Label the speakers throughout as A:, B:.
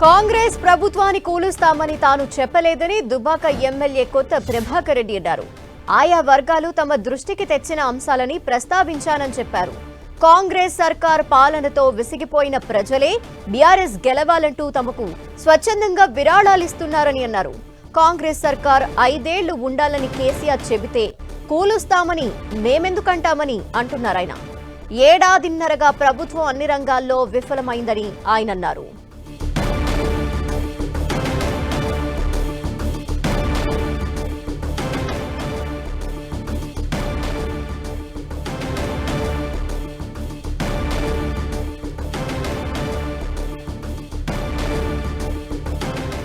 A: కాంగ్రెస్ ప్రభుత్వాన్ని కూలుస్తామని తాను చెప్పలేదని దుబ్బాక ఎమ్మెల్యే కొత్త ప్రభాకర్ రెడ్డి అన్నారు. ఆయా వర్గాలు తమ దృష్టికి తెచ్చిన అంశాలని ప్రస్తావించానని చెప్పారు. కాంగ్రెస్ సర్కార్ పాలనతో విసిగిపోయిన ప్రజలే బీఆర్ఎస్ గెలవాలంటూ తమకు స్వచ్ఛందంగా విరాళాలిస్తున్నారని అన్నారు. కాంగ్రెస్ సర్కార్ 5 ఏళ్లు ఉండాలని కేసీఆర్ చెబితే కూలుస్తామని మేమెందుకంటామని అంటున్నారాయన. ఏడాదిన్నరగా ప్రభుత్వం అన్ని రంగాల్లో విఫలమైందని ఆయన అన్నారు.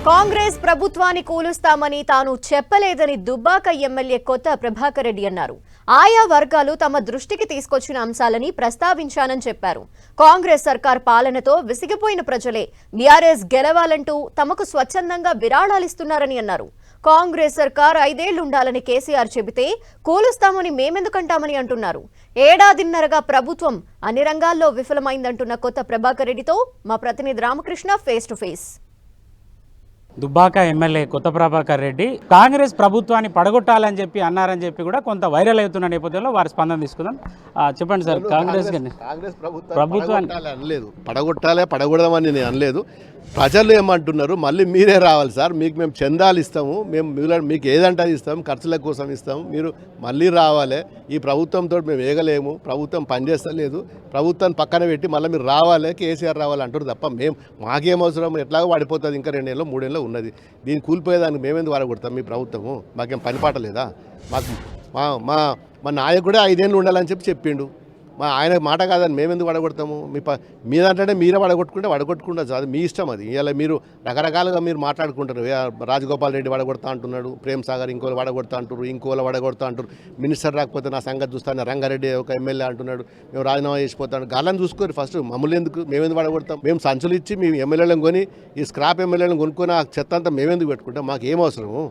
A: కాంగ్రెస్ ప్రభుత్వాన్ని కూలుస్తామని తాను చెప్పలేదని దుబ్బాక ఎమ్మెల్యే కొత్త ప్రభాకర్ రెడ్డి అన్నారు. ఆయా వర్గాలు తమ దృష్టికి తీసుకొచ్చిన అంశాలని ప్రస్తావించానని చెప్పారు. కాంగ్రెస్ సర్కార్ పాలనతో విసిగిపోయిన ప్రజలే బీఆర్ఎస్ గెలవాలంటూ తమకు స్వచ్ఛందంగా విరాళాలిస్తున్నారని అన్నారు. కాంగ్రెస్ సర్కార్ 5 ఏళ్లు ఉండాలని కేసీఆర్ చెబితే కూలుస్తామని మేమెందుకంటామని అంటున్నారు. ఏడాదిన్నరగా ప్రభుత్వం అన్ని రంగాల్లో విఫలమైందంటున్న కొత్త ప్రభాకర్ రెడ్డితో మా ప్రతినిధి Ramakrishna face to face.
B: Dubbaka MLA కొత్త ప్రభాకర్ రెడ్డి కాంగ్రెస్ ప్రభుత్వాన్ని పడగొట్టాలని చెప్పి అన్నారని చెప్పి కూడా కొంత వైరల్ అవుతున్న నేపథ్యంలో వారి స్పందన తీసుకుందాం. చెప్పండి సార్, కాంగ్రెస్ ప్రభుత్వాన్ని
C: అనలేదు, పడగొడదామని నేను అనలేదు. ప్రజలు ఏమంటున్నారు, మళ్ళీ మీరే రావాలి సార్, మీకు మేము చందాలు ఇస్తాము, మేము మీకు ఏదంటే అది ఇస్తాము, ఖర్చుల కోసం ఇస్తాము, మీరు మళ్ళీ రావాలి, ఈ ప్రభుత్వంతో మేము వేగలేము, ప్రభుత్వం పనిచేస్తలేదు, ప్రభుత్వాన్ని పక్కన పెట్టి మళ్ళీ మీరు రావాలి, కేసీఆర్ రావాలి అంటారు తప్ప మాకేం అవసరం, ఎట్లాగో పడిపోతుంది, ఇంకా 2 ఏళ్ళు 3 ఏళ్ళు ఉన్నది, దీన్ని కూలిపోయేదానికి మేమెందుకు వాడగొడతాం, మీ ప్రభుత్వము మాకేం పనిపాట లేదా, మాకు మా నాయకుడే 5 ఏళ్ళు ఉండాలని చెప్పిండు, ఆయన మాట కాదని మేమెందుకు వడగొడతాము, మీ దాంట్లోనే మీరే వడగొట్టుకుంటే అది మీ ఇష్టం. అది ఇలా మీరు రకరకాలుగా మీరు మాట్లాడుకుంటారు, రాజగోపాల్ రెడ్డి వడగొడతా అంటున్నాడు, ప్రేమ్ సాగర్ ఇంకోళ్ళు వడగొడతా అంటారు, ఇంకోళ్ళు వడగొడతా అంటారు, మినిస్టర్ రాకపోతే నా సంగతి చూస్తాను, రంగారెడ్డి ఒక ఎమ్మెల్యే అంటున్నాడు, మేము రాజీనామా చేసిపోతాను, గాలని చూసుకోరు ఫస్ట్, మమ్మల్ని మేమెందుకు వడగొడతాం, మేము సంచులు ఇచ్చి మీ ఎమ్మెల్యేలను కొని ఈ స్క్రాప్ ఎమ్మెల్యేలను కొనుక్కొని ఆ చెత్త అంతా మేమెందుకు పెట్టుకుంటాం, మాకు ఏం అవసరము,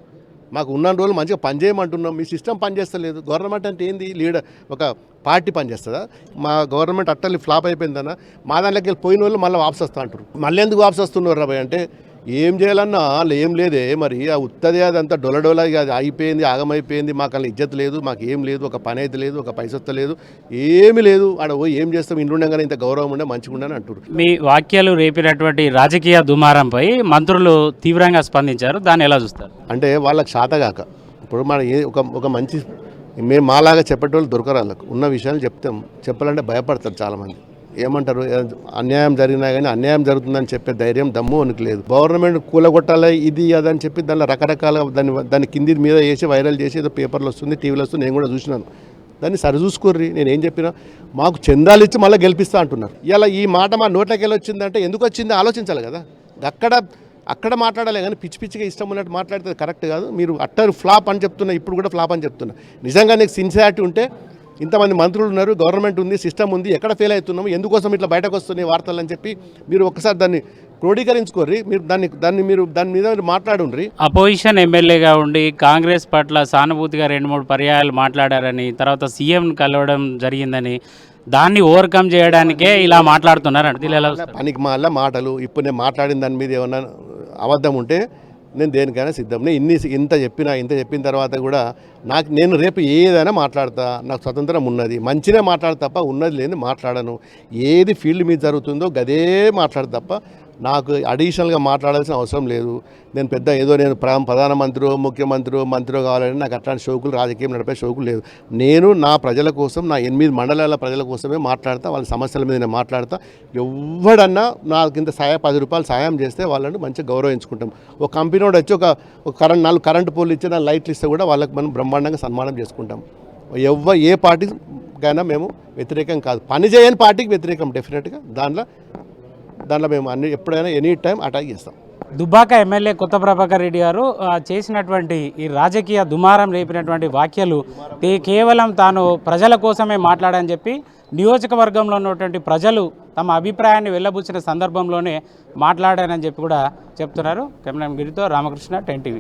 C: మాకు ఉన్న రోజులు మంచిగా పనిచేయమంటున్నాం, మీ సిస్టమ్ పనిచేస్తలేదు. గవర్నమెంట్ అంటే ఏంది, లీడర్ ఒక పార్టీ పనిచేస్తుందా, మా గవర్నమెంట్ అట్టల్ని ఫ్లాప్ అయిపోయిందన్న, మా దాంట్లోకి వెళ్ళి పోయిన వాళ్ళు మళ్ళీ వాపసు వస్తూ అంటారు, మళ్ళీ ఎందుకు వాపసు వస్తున్నారు రాబాయ్ అంటే ఏం చేయాలన్నా వాళ్ళు ఏం లేదే, మరి ఆ ఉత్తది అదంతా డొలడొల అది అయిపోయింది, ఆగమైపోయింది, మాకు అలా ఇజ్జత్ లేదు, మాకు ఏం లేదు, ఒక పని అయితే లేదు, ఒక పైసొత్త లేదు, ఏమీ లేదు, ఆడ ఏం చేస్తాం, ఇంటుండగానే ఇంత గౌరవం ఉండే మంచిగా ఉండని అంటారు.
B: మీ వాక్యాలు రేపినటువంటి రాజకీయ దుమారంపై మంత్రులు తీవ్రంగా స్పందించారు, దాన్ని ఎలా చూస్తారు?
C: అంటే వాళ్ళకి శాతగాక ఇప్పుడు మన ఒక మంచి మేము మాలాగా చెప్పేటోళ్ళు దొరకరు, వాళ్ళకు ఉన్న విషయాలు చెప్పాలంటే భయపడతారు చాలామంది, ఏమంటారు అన్యాయం జరిగినా కానీ అన్యాయం జరుగుతుందని చెప్పే ధైర్యం దమ్ము ఉనికి లేదు. గవర్నమెంట్ కూలగొట్టాలి ఇది అదని చెప్పి దానిలో రకరకాలుగా దాన్ని కింది మీద వేసి వైరల్ చేసి ఏదో పేపర్లు వస్తుంది, టీవీలో వస్తుంది, నేను కూడా చూసినాను, దాన్ని సరిచూసుకోర్రి. నేనేం చెప్పినా మాకు చందాలు ఇచ్చి మళ్ళీ గెలిపిస్తా అంటున్నారు. ఇలా ఈ మాట మా నోట్లోకి వెళ్ళి వచ్చిందంటే ఎందుకు వచ్చింది ఆలోచించాలి కదా, అక్కడ మాట్లాడాలి కానీ పిచ్చిగా ఇష్టం ఉన్నట్టు మాట్లాడితే కరెక్ట్ కాదు. మీరు అట్టర్ ఫ్లాప్ అని చెప్తున్నా, ఇప్పుడు కూడా ఫ్లాప్ అని చెప్తున్నా. నిజంగా నీకు సిన్సియారిటీ ఉంటే ఇంతమంది మంత్రులు ఉన్నారు, గవర్నమెంట్ ఉంది, సిస్టమ్ ఉంది, ఎక్కడ ఫెయిల్ అవుతున్నాము, ఎందుకోసం ఇట్లా బయటకు వస్తున్నాయి వార్తలు అని చెప్పి మీరు ఒకసారి దాన్ని క్రోడీకరించుకోర్రి, మీరు దాని మీద మాట్లాడుండ్రి.
B: అపోజిషన్ ఎమ్మెల్యేగా ఉండి కాంగ్రెస్ పట్ల సానుభూతిగా 2-3 పర్యాయాలు మాట్లాడారని, తర్వాత సీఎం కలవడం జరిగిందని, దాన్ని ఓవర్కమ్ చేయడానికే ఇలా మాట్లాడుతున్నారు.
C: పనికి మాల మాటలు. ఇప్పుడు నేను మాట్లాడిన దాని మీద ఏమన్నా అబద్ధం ఉంటే నేను దేనికైనా సిద్ధం. నేను ఇంత చెప్పిన తర్వాత కూడా నేను రేపు ఏదైనా మాట్లాడతా, నాకు స్వతంత్రం ఉన్నది, మంచిగా మాట్లాడతా తప్ప ఉన్నది లేని మాట్లాడను. ఏది ఫీల్డ్ మీద జరుగుతుందో గదే మాట్లాడతా తప్ప నాకు అడిషనల్గా మాట్లాడాల్సిన అవసరం లేదు. నేను నేను ప్రధానమంత్రి మంత్రి కావాలని నాకు అట్లాంటి షోకులు, రాజకీయం నడిపే షోకులు లేదు. నేను నా ప్రజల కోసం, నా 8 మండలాల ప్రజల కోసమే మాట్లాడతా, వాళ్ళ సమస్యల మీద నేను మాట్లాడతా. ఎవడన్నా నాకు ఇంత 10 రూపాయలు సాయం చేస్తే వాళ్ళని మంచిగా గౌరవించుకుంటాం. ఒక కంపెనీ వాడు వచ్చి ఒక 4 కరెంటు పోల్లు ఇచ్చి 4 లైట్లు ఇస్తే కూడా వాళ్ళకి మనం బ్రహ్మాండంగా సన్మానం చేసుకుంటాం. ఏ పార్టీకైనా మేము వ్యతిరేకం కాదు, పని చేయని పార్టీకి వ్యతిరేకం డెఫినెట్గా. దాంట్లో మేము ఎప్పుడైనా ఎనీ టైం అటాక్ చేస్తాం.
B: దుబ్బాక ఎమ్మెల్యే కొత్త ప్రభాకర్ రెడ్డి గారు చేసినటువంటి ఈ రాజకీయ దుమారం రేపినటువంటి వ్యాఖ్యలు కేవలం తాను ప్రజల కోసమే మాట్లాడని చెప్పి నియోజకవర్గంలో ఉన్నటువంటి ప్రజలు తమ అభిప్రాయాన్ని వెళ్ళబుచ్చిన సందర్భంలోనే మాట్లాడారని చెప్పి కూడా చెప్తున్నారు. కెమెరామెన్ గిరితో రామకృష్ణ, 10 TV.